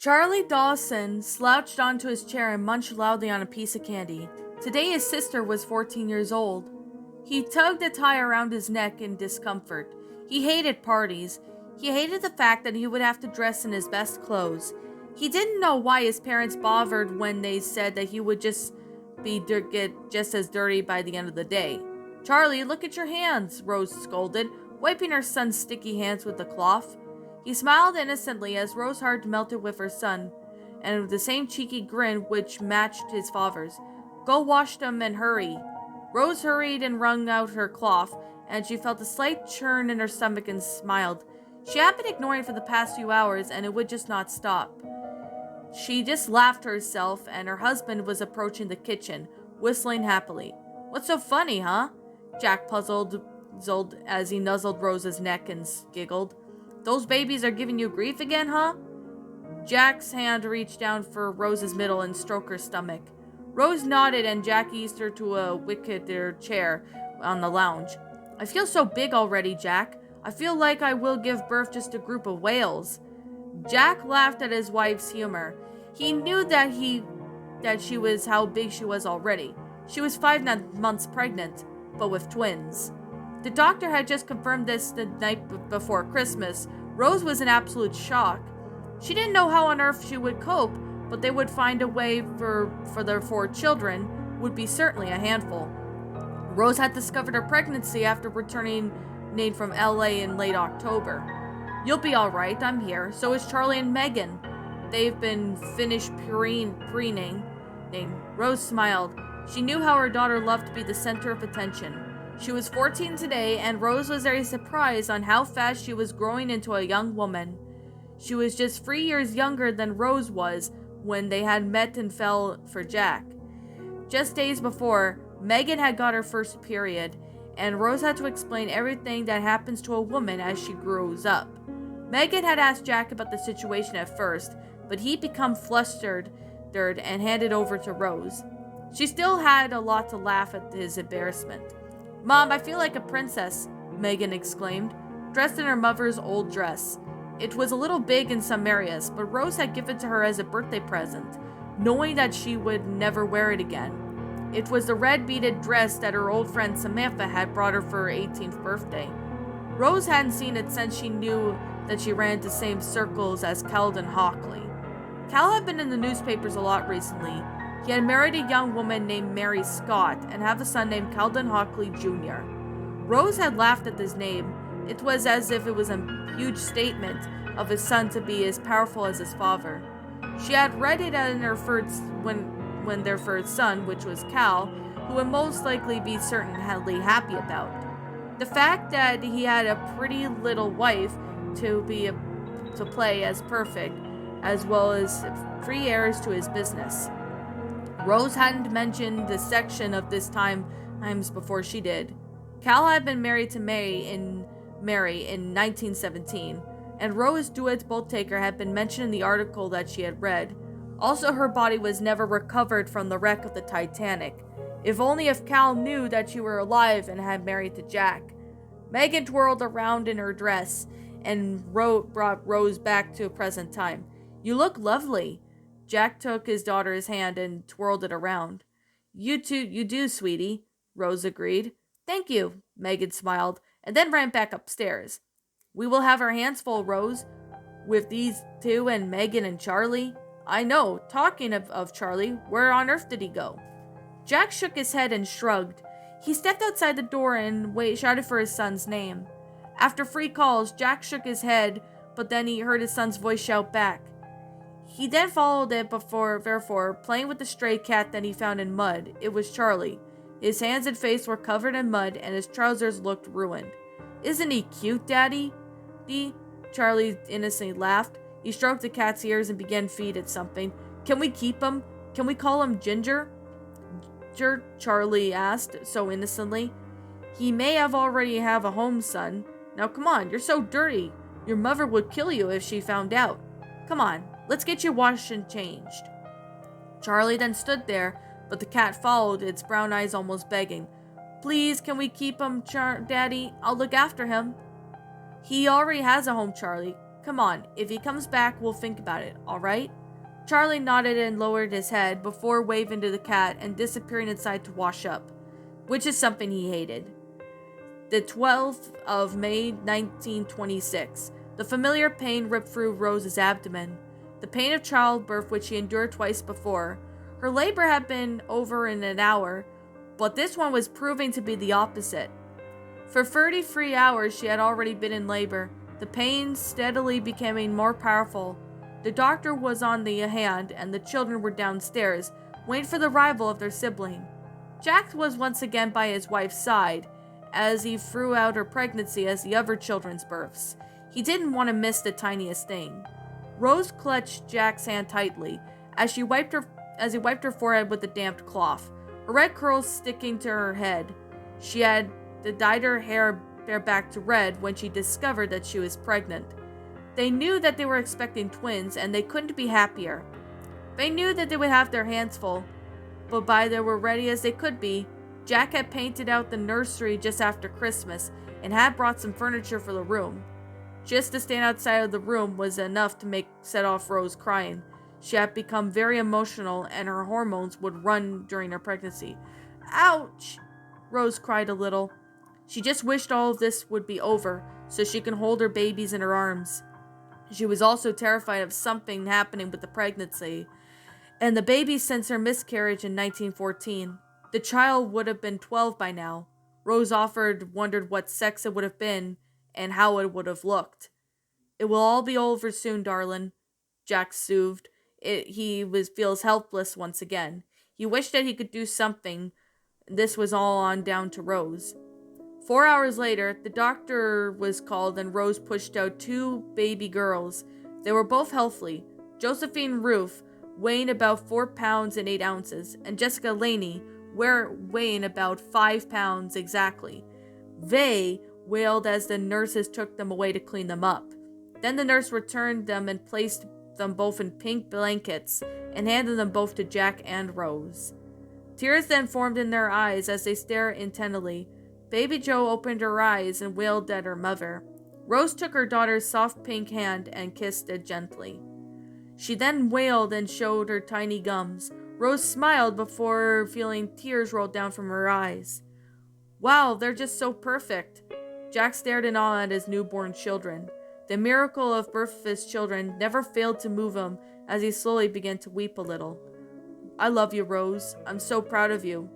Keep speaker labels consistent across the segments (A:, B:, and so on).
A: Charlie Dawson slouched onto his chair and munched loudly on a piece of candy. Today his sister was 14 years old. He tugged a tie around his neck in discomfort. He hated parties. He hated the fact that he would have to dress in his best clothes. He didn't know why his parents bothered when they said that he would get just as dirty by the end of the day. "Charlie, look at your hands," Rose scolded, wiping her son's sticky hands with a cloth. He smiled innocently as Rose's heart melted with her son, and with the same cheeky grin which matched his father's. "Go wash them and hurry." Rose hurried and wrung out her cloth, and she felt a slight churn in her stomach and smiled. She had been ignoring for the past few hours, and it would just not stop. She just laughed to herself, and her husband was approaching the kitchen, whistling happily. "What's so funny, huh?" Jack puzzled as he nuzzled Rose's neck and giggled. "Those babies are giving you grief again, huh?" Jack's hand reached down for Rose's middle and stroked her stomach. Rose nodded and Jack eased her to a wicker chair on the lounge. "I feel so big already, Jack. I feel like I will give birth just to a group of whales." Jack laughed at his wife's humor. He knew that she was how big she was already. She was 5 months pregnant, but with twins. The doctor had just confirmed this the night before Christmas. Rose was in absolute shock. She didn't know how on earth she would cope, but they would find a way for their 4 children would be certainly a handful. Rose had discovered her pregnancy after returning from LA in late October. "You'll be alright, I'm here. So is Charlie and Megan. They've been finished preening." Rose smiled. She knew how her daughter loved to be the center of attention. She was 14 today, and Rose was very surprised on how fast she was growing into a young woman. She was just 3 years younger than Rose was when they had met and fell for Jack. Just days before, Megan had got her first period, and Rose had to explain everything that happens to a woman as she grows up. Megan had asked Jack about the situation at first, but he'd become flustered and handed over to Rose. She still had a lot to laugh at his embarrassment. "Mom, I feel like a princess," Megan exclaimed, dressed in her mother's old dress. It was a little big in some areas, but Rose had given it to her as a birthday present, knowing that she would never wear it again. It was the red beaded dress that her old friend Samantha had brought her for her 18th birthday. Rose hadn't seen it since she knew that she ran the same circles as Calden Hockley. Cal had been in the newspapers a lot recently. He had married a young woman named Mary Scott and have a son named Calden Hockley Jr. Rose had laughed at his name. It was as if it was a huge statement of his son to be as powerful as his father. She had read it in her when their first son, which was Cal, who would most likely be certainly happy about. The fact that he had a pretty little wife to play as perfect, as well as 3 heirs to his business. Rose hadn't mentioned the section of this times before she did. Cal had been married to Mary in 1917, and Rose Dewitt Boltaker had been mentioned in the article that she had read. Also, her body was never recovered from the wreck of the Titanic. If Cal knew that you were alive and had married to Jack. Megan twirled around in her dress and brought Rose back to a present time. "You look lovely." Jack took his daughter's hand and twirled it around. You do, sweetie," Rose agreed. "Thank you," Megan smiled, and then ran back upstairs. "We will have our hands full, Rose, with these 2 and Megan and Charlie." "I know. Talking of Charlie, where on earth did he go?" Jack shook his head and shrugged. He stepped outside the door and shouted for his son's name. After 3 calls, Jack shook his head, but then he heard his son's voice shout back. He then followed it therefore, playing with the stray cat that he found in mud. It was Charlie. His hands and face were covered in mud, and his trousers looked ruined. "Isn't he cute, Daddy?" Charlie innocently laughed. He stroked the cat's ears and began to feed it something. "Can we keep him? Can we call him Ginger?" Charlie asked, so innocently. "He may have already have a home, son. Now come on, you're so dirty. Your mother would kill you if she found out. Come on, let's get you washed and changed." Charlie then stood there, but the cat followed, its brown eyes almost begging. "Please, can we keep him, Daddy? I'll look after him." "He already has a home, Charlie. Come on, if he comes back, we'll think about it, alright? Charlie nodded and lowered his head before waving to the cat and disappearing inside to wash up, which is something he hated. The 12th of May, 1926. The familiar pain ripped through Rose's abdomen. The pain of childbirth which she endured twice before. Her labor had been over in an hour, but this one was proving to be the opposite. For 33 hours she had already been in labor, the pain steadily becoming more powerful. The doctor was on the hand, and the children were downstairs, waiting for the arrival of their sibling. Jack was once again by his wife's side, as he threw out her pregnancy as the other children's births. He didn't want to miss the tiniest thing. Rose clutched Jack's hand tightly, as he wiped her forehead with a damp cloth, her red curls sticking to her head. She had dyed her hair back to red when she discovered that she was pregnant. They knew that they were expecting twins, and they couldn't be happier. They knew that they would have their hands full, but by they were ready as they could be. Jack had painted out the nursery just after Christmas, and had brought some furniture for the room. Just to stand outside of the room was enough to set off Rose crying. She had become very emotional, and her hormones would run during her pregnancy. Ouch! Rose cried a little. She just wished all of this would be over, so she could hold her babies in her arms. She was also terrified of something happening with the pregnancy, and the baby since her miscarriage in 1914. The child would have been 12 by now. Rose wondered what sex it would have been, and how it would have looked. It will all be over soon, darling, Jack soothed. He feels helpless once again. He wished that he could do something. This was all on down to Rose. 4 hours later, the doctor was called and Rose pushed out 2 baby girls. They were both healthy. Josephine Ruth, weighing about 4 pounds and 8 ounces, and Jessica Laney, weighing about 5 pounds exactly. They wailed as the nurses took them away to clean them up. Then the nurse returned them and placed them both in pink blankets and handed them both to Jack and Rose. Tears then formed in their eyes as they stared intently. Baby Jo opened her eyes and wailed at her mother. Rose took her daughter's soft pink hand and kissed it gently. She then wailed and showed her tiny gums. Rose smiled before feeling tears roll down from her eyes. Wow, they're just so perfect. Jack stared in awe at his newborn children. The miracle of birth of his children never failed to move him as he slowly began to weep a little. I love you, Rose. I'm so proud of you.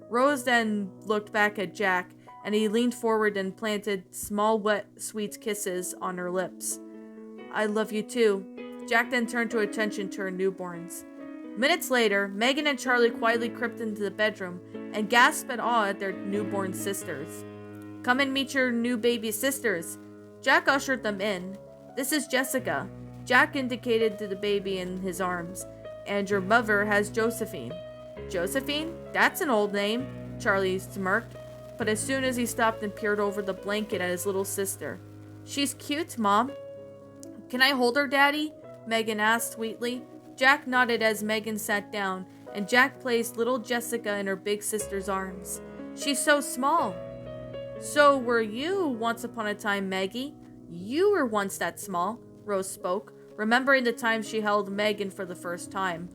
A: Rose then looked back at Jack, and he leaned forward and planted small, wet, sweet kisses on her lips. I love you too. Jack then turned to attention to her newborns. Minutes later, Megan and Charlie quietly crept into the bedroom and gasped in awe at their newborn sisters. Come and meet your new baby sisters. Jack ushered them in. This is Jessica. Jack indicated to the baby in his arms. And your mother has Josephine. Josephine? That's an old name, Charlie smirked. But as soon as he stopped and peered over the blanket at his little sister. She's cute, Mom. Can I hold her, Daddy? Megan asked sweetly. Jack nodded as Megan sat down, and Jack placed little Jessica in her big sister's arms. She's so small. So were you once upon a time, Maggie. You were once that small, Rose spoke, remembering the time she held Megan for the first time.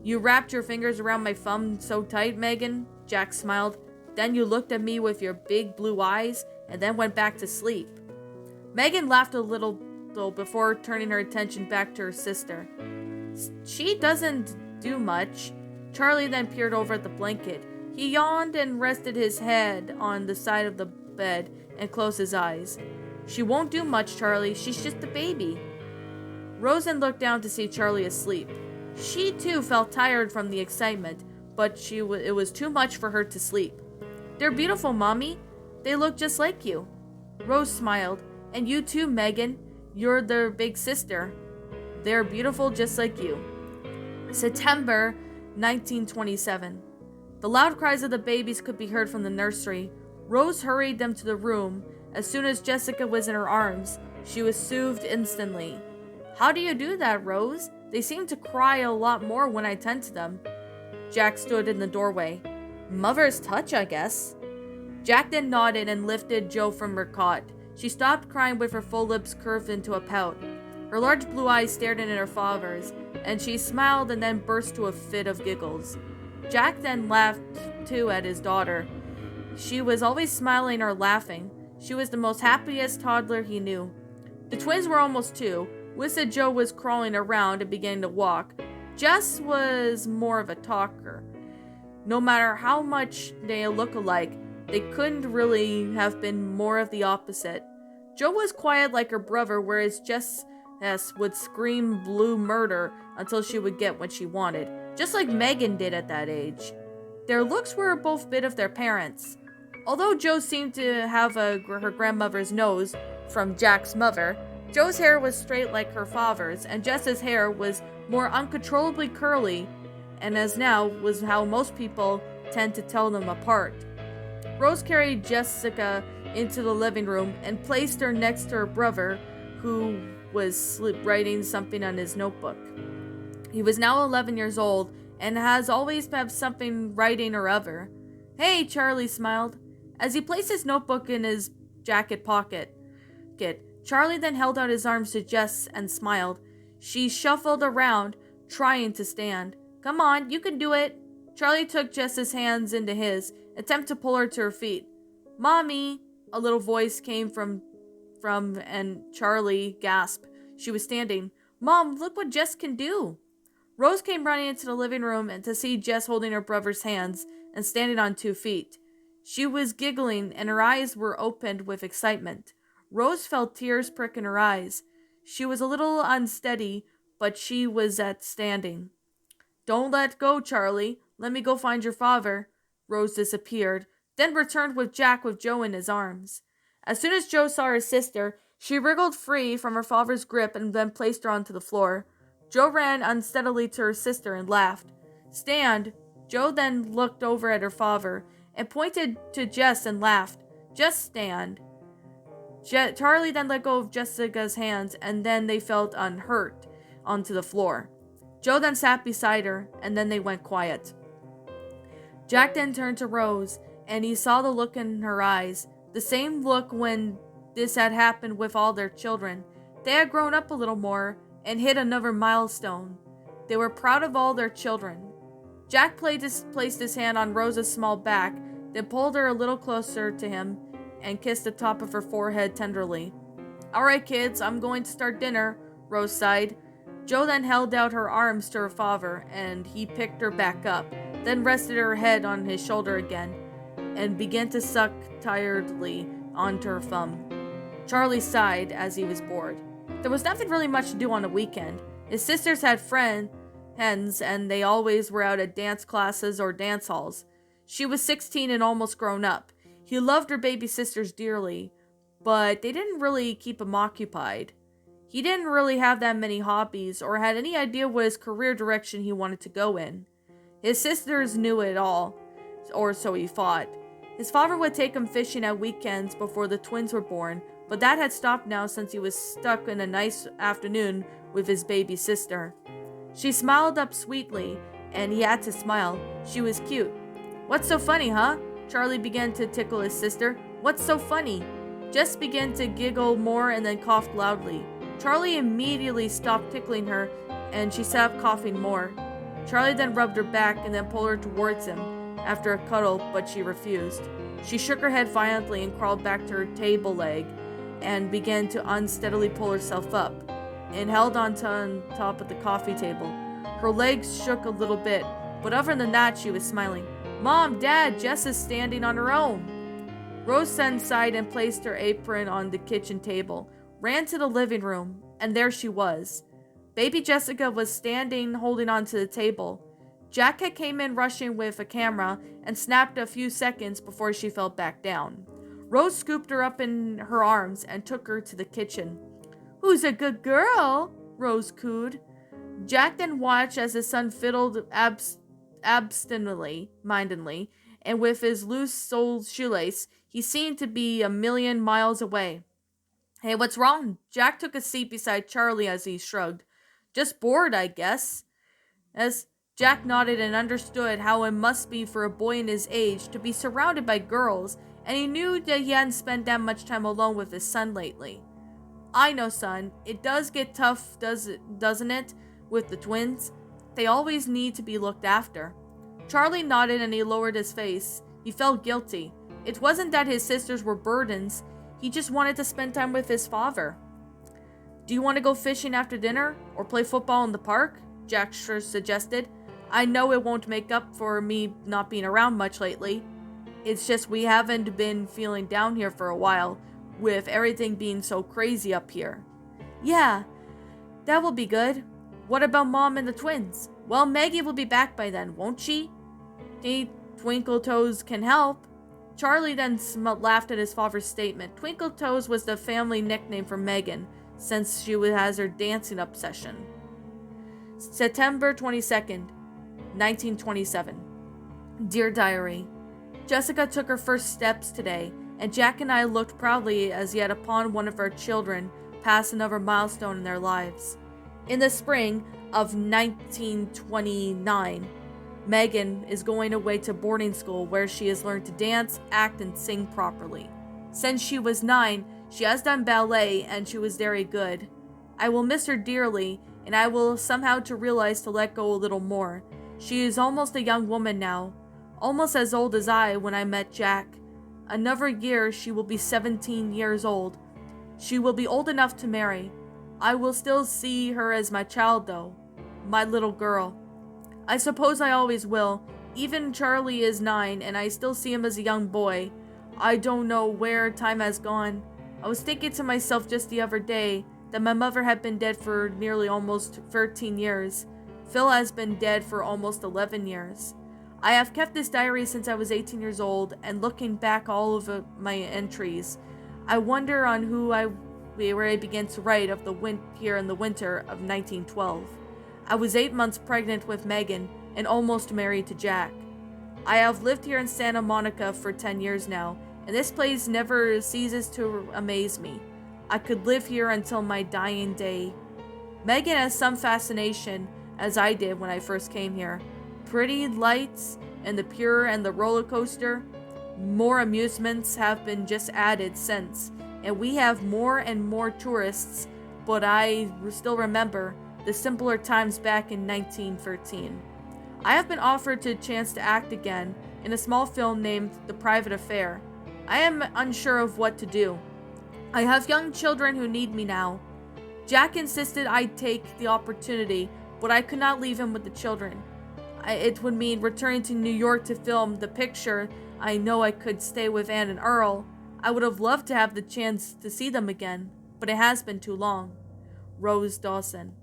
A: You wrapped your fingers around my thumb so tight, Megan, Jack smiled. Then you looked at me with your big blue eyes, and then went back to sleep. Megan laughed a little before turning her attention back to her sister. She doesn't do much. Charlie then peered over at the blanket. He yawned and rested his head on the side of the bed and closed his eyes. She won't do much, Charlie. She's just a baby. Rosen looked down to see Charlie asleep. She too felt tired from the excitement, but it was too much for her to sleep. They're beautiful, Mommy. They look just like you. Rose smiled. And you too, Megan. You're their big sister. They're beautiful just like you. September 1927. The loud cries of the babies could be heard from the nursery. Rose hurried them to the room. As soon as Jessica was in her arms, she was soothed instantly. How do you do that, Rose? They seem to cry a lot more when I tend to them. Jack stood in the doorway. Mother's touch, I guess. Jack then nodded and lifted Jo from her cot. She stopped crying with her full lips curved into a pout. Her large blue eyes stared into her father's, and she smiled and then burst into a fit of giggles. Jack then laughed too at his daughter. She was always smiling or laughing. She was the most happiest toddler he knew. The twins were almost 2. Wissa Joe was crawling around and beginning to walk. Jess was more of a talker. No matter how much they look alike, they couldn't really have been more of the opposite. Joe was quiet like her brother, whereas Jess would scream blue murder until she would get what she wanted, just like Megan did at that age. Their looks were both a bit of their parents. Although Joe seemed to have her grandmother's nose from Jack's mother, Joe's hair was straight like her father's, and Jess's hair was more uncontrollably curly, and as now was how most people tend to tell them apart. Rose carried Jessica into the living room and placed her next to her brother, who was writing something on his notebook. He was now 11 years old and has always had something writing or other. "Hey," Charlie smiled, as he placed his notebook in his jacket pocket. Charlie then held out his arms to Jess and smiled. She shuffled around, trying to stand. "Come on, you can do it." Charlie took Jess's hands into his, attempt to pull her to her feet. "Mommy," a little voice came from and Charlie gasped. She was standing. "Mom, look what Jess can do." Rose came running into the living room and to see Jess holding her brother's hands and standing on 2 feet. She was giggling and her eyes were opened with excitement. Rose felt tears prick in her eyes. She was a little unsteady, but she was at standing. "Don't let go, Charlie. Let me go find your father." Rose disappeared, then returned with Jack with Joe in his arms. As soon as Joe saw her sister, she wriggled free from her father's grip and then placed her onto the floor. Joe ran unsteadily to her sister and laughed. "Stand." Joe then looked over at her father and pointed to Jess and laughed. "Just stand." Charlie then let go of Jessica's hands and then they felt unhurt onto the floor. Joe then sat beside her and then they went quiet. Jack then turned to Rose and he saw the look in her eyes, the same look when this had happened with all their children. They had grown up a little more and hit another milestone. They were proud of all their children. Jack placed his hand on Rose's small back, then pulled her a little closer to him and kissed the top of her forehead tenderly. "All right, kids, I'm going to start dinner," Rose sighed. Joe then held out her arms to her father, and he picked her back up, then rested her head on his shoulder again, and began to suck tiredly onto her thumb. Charlie sighed as he was bored. There was nothing really much to do on the weekend. His sisters had friends, and they always were out at dance classes or dance halls. She was 16 and almost grown up. He loved her baby sisters dearly, but they didn't really keep him occupied. He didn't really have that many hobbies or had any idea what his career direction he wanted to go in. His sisters knew it all, or so he thought. His father would take him fishing at weekends before the twins were born, but that had stopped now since he was stuck in a nice afternoon with his baby sister. She smiled up sweetly, and he had to smile. She was cute. "What's so funny, huh?" Charlie began to tickle his sister. "What's so funny?" Jess began to giggle more and then coughed loudly. Charlie immediately stopped tickling her, and she sat up coughing more. Charlie then rubbed her back and then pulled her towards him after a cuddle, but she refused. She shook her head violently and crawled back to her table leg and began to unsteadily pull herself up and held on top of the coffee table. Her legs shook a little bit, but other than that, she was smiling. "Mom, Dad, Jess is standing on her own." Rose then sighed and placed her apron on the kitchen table, ran to the living room, and there she was. Baby Jessica was standing holding onto the table. Jack had came in rushing with a camera and snapped a few seconds before she fell back down. Rose scooped her up in her arms and took her to the kitchen. "Who's a good girl?" Rose cooed. Jack then watched as his son fiddled mindedly, and with his loose-soled shoelace, he seemed to be a million miles away. "Hey, what's wrong?" Jack took a seat beside Charlie as he shrugged. "Just bored, I guess." As Jack nodded and understood how it must be for a boy in his age to be surrounded by girls and he knew that he hadn't spent that much time alone with his son lately. I know, son, it does get tough, doesn't it, with the twins? They always need to be looked after. Charlie nodded and he lowered his face. He felt guilty. It wasn't that his sisters were burdens, he just wanted to spend time with his father. Do you want to go fishing after dinner, or play football in the park? Jack suggested. I know it won't make up for me not being around much lately. It's just we haven't been feeling down here for a while, with everything being so crazy up here. Yeah, that will be good. What about Mom and the twins? Well, Maggie will be back by then, won't she? Hey, Twinkle Toes can help. Charlie then laughed at his father's statement. Twinkle Toes was the family nickname for Megan, since she has her dancing obsession. September 22nd, 1927. Dear Diary, Jessica took her first steps today, and Jack and I looked proudly as yet upon one of our children pass another milestone in their lives. In the spring of 1929, Megan is going away to boarding school where she has learned to dance, act, and sing properly. Since she was 9, she has done ballet and she was very good. I will miss her dearly, and I will somehow to realize to let go a little more. She is almost a young woman now, almost as old as I when I met Jack. Another year she will be 17 years old. She will be old enough to marry. I will still see her as my child though, my little girl. I suppose I always will. Even Charlie is 9 and I still see him as a young boy. I don't know where time has gone. I was thinking to myself just the other day that my mother had been dead for nearly almost 13 years. Phil has been dead for almost 11 years. I have kept this diary since I was 18 years old, and looking back all of my entries, I wonder on where I began to write of here in the winter of 1912. I was 8 months pregnant with Megan and almost married to Jack. I have lived here in Santa Monica for 10 years now, and this place never ceases to amaze me. I could live here until my dying day. Megan has some fascination, as I did when I first came here. Pretty lights and the pier and the roller coaster. More amusements have been just added since, and we have more and more tourists, but I still remember the simpler times back in 1913. I have been offered a chance to act again in a small film named The Private Affair. I am unsure of what to do. I have young children who need me now. Jack insisted I take the opportunity, but I could not leave him with the children. It would mean returning to New York to film the picture. I know I could stay with Anne and Earl. I would have loved to have the chance to see them again, but it has been too long. Rose Dawson.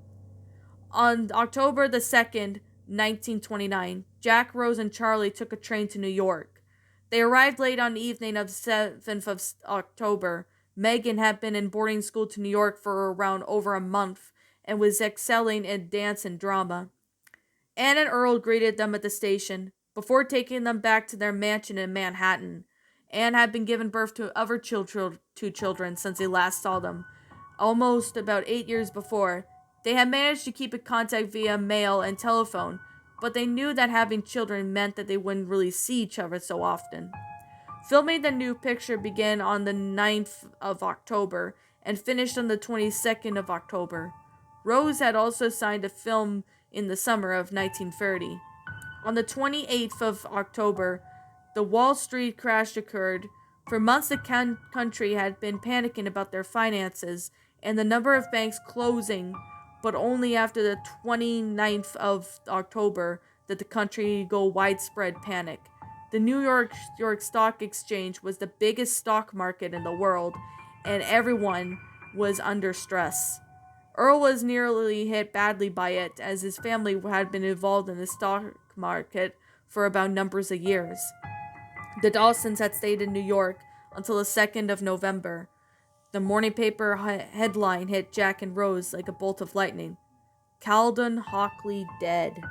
A: On October the 2nd, 1929, Jack, Rose, and Charlie took a train to New York. They arrived late on the evening of the 7th of October. Megan had been in boarding school to New York for around over a month and was excelling in dance and drama. Anne and Earl greeted them at the station before taking them back to their mansion in Manhattan. Anne had been given birth to other two children since they last saw them, almost about 8 years before. They had managed to keep in contact via mail and telephone, but they knew that having children meant that they wouldn't really see each other so often. Filming the new picture began on the 9th of October and finished on the 22nd of October. Rose had also signed a film in the summer of 1930. On the 28th of October, the Wall Street crash occurred. For months the country had been panicking about their finances and the number of banks closing, but only after the 29th of October did the country go widespread panic. The New York Stock Exchange was the biggest stock market in the world, and everyone was under stress. Earl was nearly hit badly by it, as his family had been involved in the stock market for about numbers of years. The Dawsons had stayed in New York until the 2nd of November. The morning paper headline hit Jack and Rose like a bolt of lightning. Caldon Hockley dead.